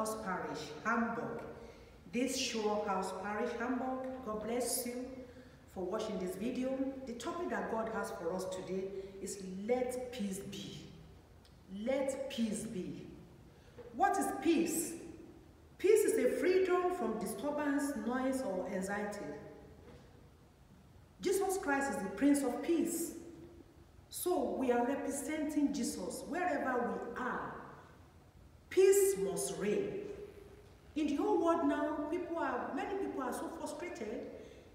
House Parish, Hamburg. This Shore House Parish, Hamburg. God bless you for watching this video. The topic that God has for us today is let peace be. Let peace be. What is peace? Peace is a freedom from disturbance, noise, or anxiety. Jesus Christ is the Prince of Peace. So we are representing Jesus wherever we are. Peace must reign. In the whole world now, many people are so frustrated.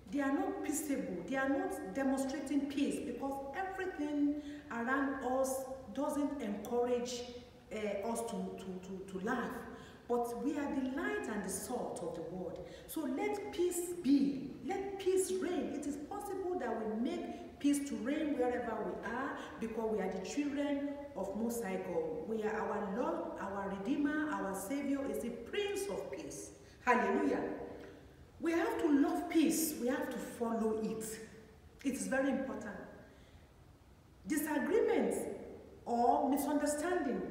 They are not peaceable. They are not demonstrating peace because everything around us doesn't encourage us to laugh. But we are the light and the salt of the world. So let peace be. Let peace reign. It is possible that we make peace to reign wherever we are because we are the children of Most High God. We are our Lord, our Redeemer, our Savior is the Prince of Peace. Hallelujah. We have to love peace. We have to follow it. It is very important. Disagreement or misunderstanding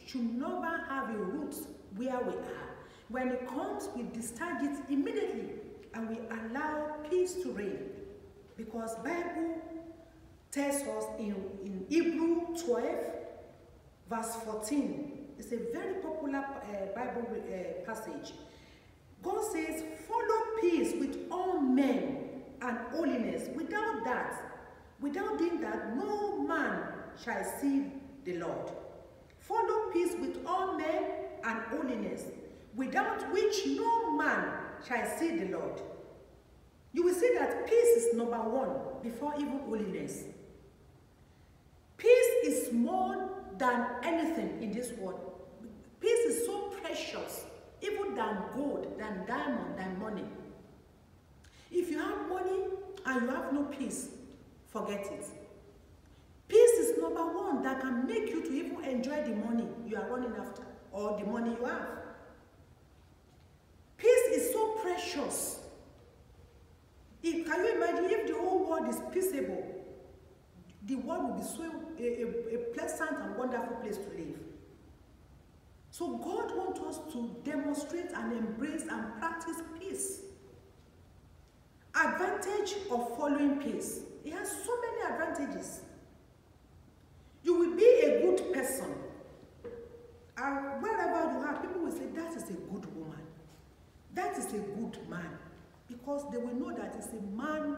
should never have a root where we are. When it comes, we discharge it immediately and we allow peace to reign. Because Bible tells us in Hebrew 12, verse 14, it's a very popular Bible passage. God says, follow peace with all men and holiness. Without doing that, no man shall see the Lord. Follow peace with all men and holiness, without which no man shall see the Lord. You will see that peace is number one before even holiness. Peace is more than anything in this world. Peace is so precious, even than gold, than diamond, than money. If you have money and you have no peace, forget it. Peace is number one that can make you to even enjoy the money you are running after or the money you have. Peace is so precious. Can you imagine if the whole world is peaceable? The world will be so a pleasant and wonderful place to live. So God wants us to demonstrate and embrace and practice peace. Advantage of following peace. It has so many advantages. You will be a good person. And wherever you are, people will say, that is a good woman. That is a good man. Because they will know that it's a man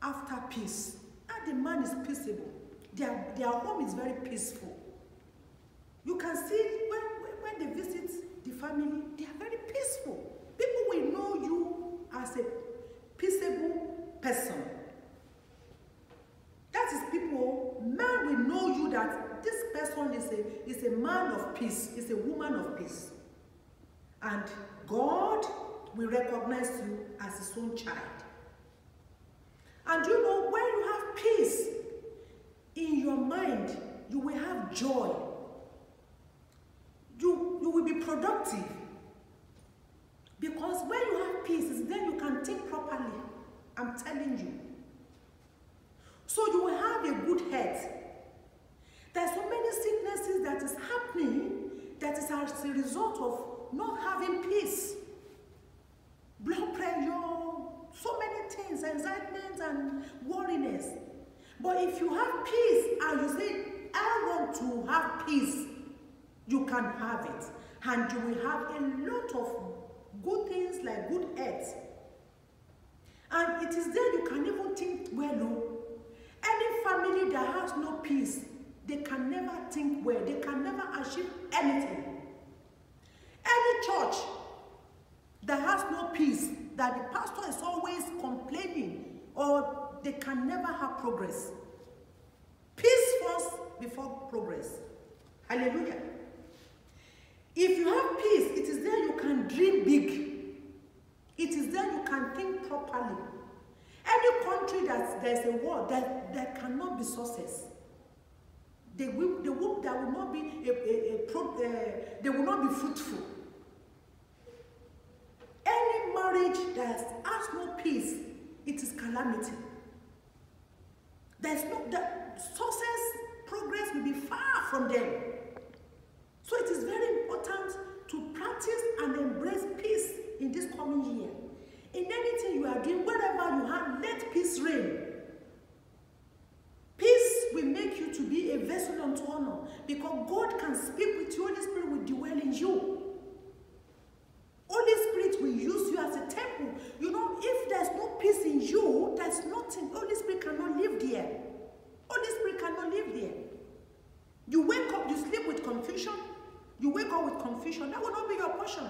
after peace. And the man is peaceable. Their home is very peaceful. You can see when they visit the family, they are very peaceful. People will know you as a peaceable person. That is people, man will know you that this person is a man of peace, is a woman of peace. And God will recognize you as his own child. And you know, when you have peace in your mind, you will have joy. You will be productive. Because when you have peace, then you can think properly. I'm telling you. So you will have a good health. There are so many sicknesses that is happening that is as a result of not having peace. Blood pressure, so many things, anxiety and worriness. But if you have peace and you say, I want to have peace, you can have it. And you will have a lot of good things like good health. And it is there you can even think well. Any family that has no peace, they can never think well. They can never achieve anything. Any church that has no peace, that the pastor is always complaining, or they can never have progress. Peace first before progress. Hallelujah. If you have peace, it is there you can dream big. It is there you can think properly. Any country that there's a war that cannot be success, they will not be fruitful. Any marriage that has no peace, it is calamity. There's no success, progress will be far from them. So it is very important to practice and embrace peace in this coming year. In anything you are doing, wherever you are, let peace reign. Peace will make you to be a vessel unto honor, because God can speak with you. Holy Spirit will dwell in you. Holy Spirit will use you as a temple. You know, if there's no peace in you, there's nothing. Holy Spirit cannot live there. Holy Spirit cannot live there. You wake up, you sleep with confusion. You wake up with confusion. That will not be your portion.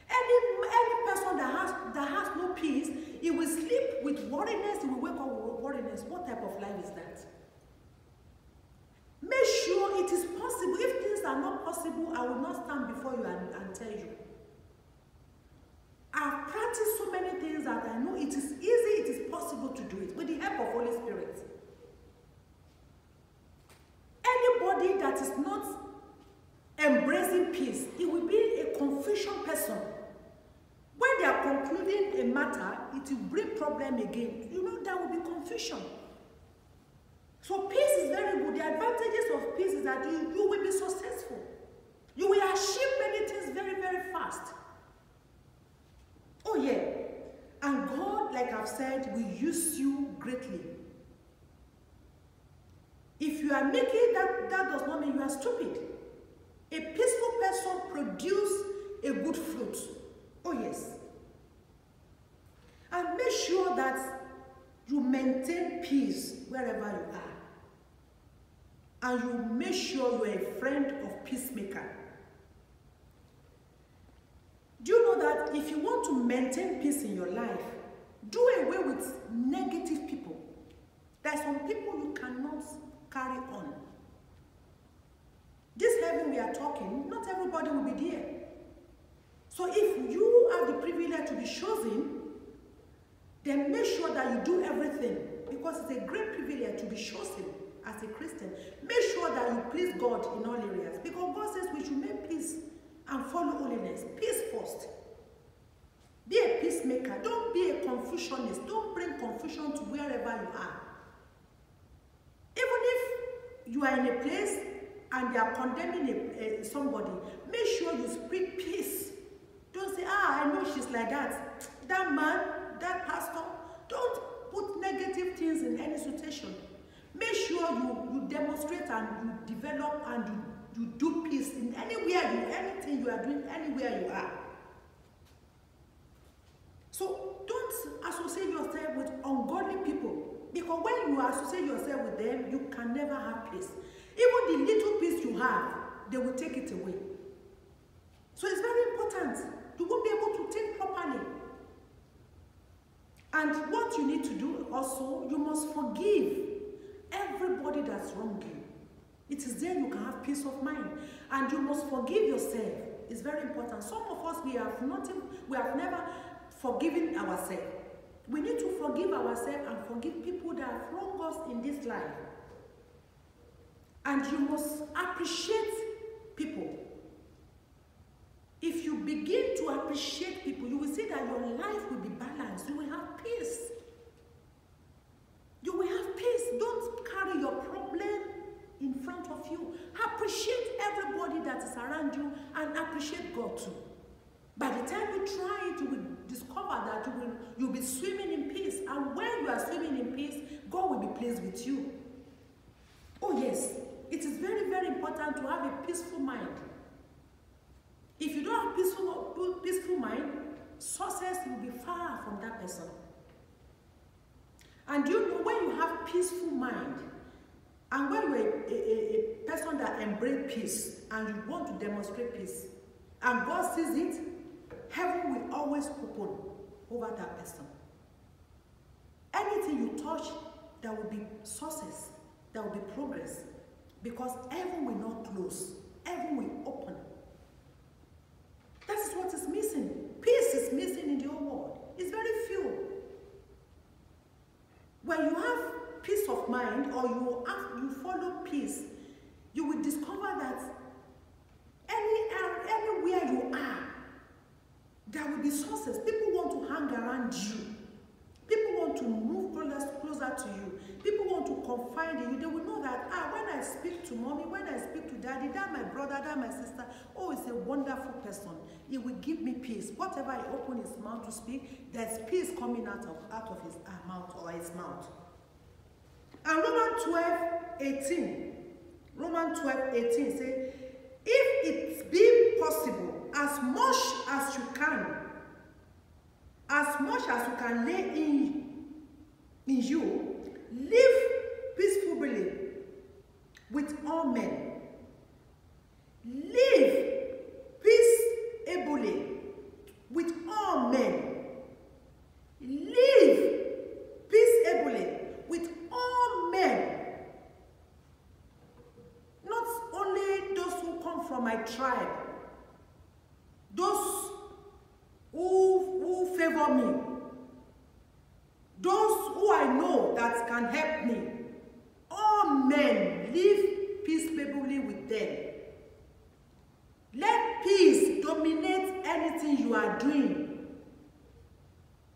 Any person that has no peace, he will sleep with worriness, he will wake up with worriness. What type of life is that? Make sure it is possible. If things are not possible, I will not stand before you and tell you. I've practiced so many things that I know it is easy, it is possible to do it with the help of Holy Spirit. Anybody that is not embracing peace, it will be a confusion person. When they are concluding a matter, it will bring problem again. You know, there will be confusion. So peace is very good. The advantages of peace is that you will be successful. You will achieve many things very, very fast. Oh yeah. And God, like I've said, will use you greatly. If you are making that does not mean you are stupid. A peaceful person produces a good fruit. Oh yes. And make sure that you maintain peace wherever you are. And you make sure you are a friend of peacemaker. Do you know that if you want to maintain peace in your life, do away with negative people. There are some people you cannot carry on. This heaven we are talking, not everybody will be there. So if you have the privilege to be chosen, then make sure that you do everything, because it's a great privilege to be chosen as a Christian. Make sure that you please God in all areas, because God says we should make peace and follow holiness. Peace first. Be a peacemaker. Don't be a confusionist. Don't bring confusion to wherever you are. Even if you are in a place and they are condemning somebody, make sure you speak peace. Don't say, I know she's like that. That man, that pastor. Don't put negative things in any situation. Make sure you demonstrate and you develop and you do peace in anything you are doing, anywhere you are. So don't associate yourself with ungodly people, because when you associate yourself with them, you can never have peace. Even the little peace you have, they will take it away. So it's very important. You won't be able to think properly. And what you need to do also, you must forgive everybody that's wronged you. It is then you can have peace of mind. And you must forgive yourself. It's very important. Some of us, we have never forgiven ourselves. We need to forgive ourselves and forgive people that have wronged us in this life. And you must appreciate people. If you begin to appreciate people, you will see that your life will be balanced. You will have peace. You will have peace. Don't carry your problem in front of you. Appreciate everybody that is around you and appreciate God too. By the time you try it, you will discover that you'll be swimming in peace. And when you are swimming in peace, God will be pleased with you. Oh yes, it is very, very important to have a peaceful mind. If you don't have peaceful mind, success will be far from that person. And you know, when you have peaceful mind, and when you're a person that embraces peace, and you want to demonstrate peace, and God sees it, heaven will always open over that person. Anything you touch, there will be success, there will be progress, because heaven will not close, heaven will open. That is what is missing. Peace is missing in the whole world. It's very few. When you have peace of mind, or you follow peace, you will discover that anywhere you are, there will be sources. People want to hang around you. People want to move closer to you. People want to confide in you. They will know that, when I speak to mommy, when I speak to daddy, that my brother, that my sister, oh, he's a wonderful person. He will give me peace. Whatever he opens his mouth to speak, there's peace coming out of his mouth or his mouth. And Romans 12:18. Romans 12:18 says, if it be possible, as much as you can lay in you, live peacefully with all men. Live peaceably with all men. Live peaceably with all men. Not only those who come from my tribe, those who favor me, those who I know that can help me. All men, live peaceably with them. Let peace dominate anything you are doing.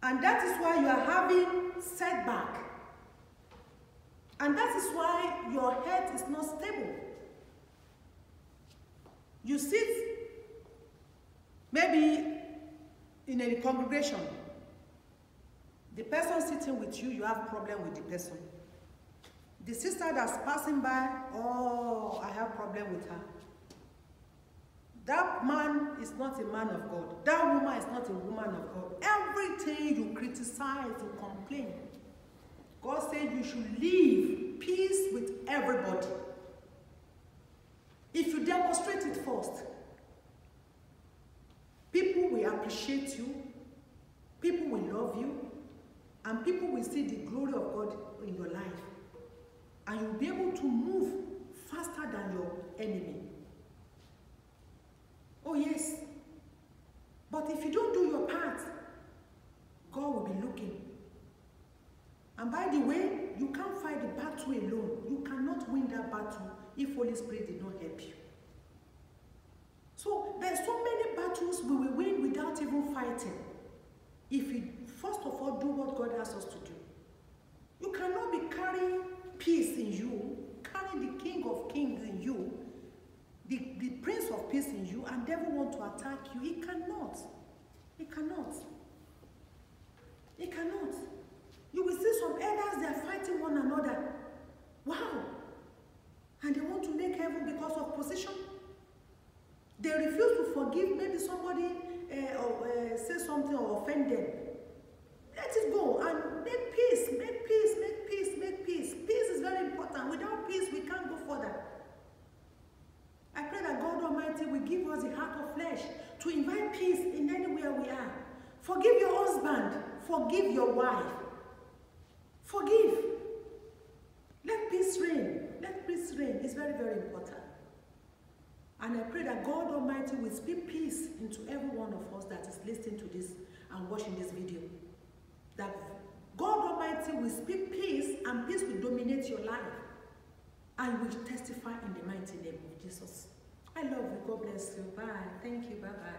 And that is why you are having setback. And that is why your health is not stable. You sit maybe in a congregation. The person sitting with you, you have problem with the person. The sister that's passing by, oh, I have problem with her. That man is not a man of God. That woman is not a woman of God. Everything you criticize, you complain. God said you should live peace with everybody. If you demonstrate it first, people will appreciate you, people will love you, and people will see the glory of God in your life. And you'll be able to move faster than your enemy. Oh yes. But if you don't do your part, God will be looking. And by the way, you can't fight the battle alone. You cannot win that battle if Holy Spirit did not help you. So there's so many battles we will win without even fighting. If we first of all do what God asks us to do. You cannot be carrying peace in you, carrying the King of Kings in you, the Prince of Peace in you, and devil want to attack you. He cannot. He cannot. He cannot. You will see some elders, they are fighting one another. Wow. And they want to make heaven because of position. They refuse to forgive. Maybe somebody say something or offend them. Let it go and make peace, make peace, make peace, make peace. Peace is very important. Without peace, we can't go further. I pray that God Almighty will give us the heart of flesh to invite peace in anywhere we are. Forgive your husband. Forgive your wife. Forgive. Let peace reign. Let peace reign. It's very, very important. And I pray that God Almighty will speak peace into every one of us that is listening to this and watching this video. That God Almighty will speak peace and peace will dominate your life. And will testify in the mighty name of Jesus. I love you. God bless you. Bye. Thank you. Bye-bye.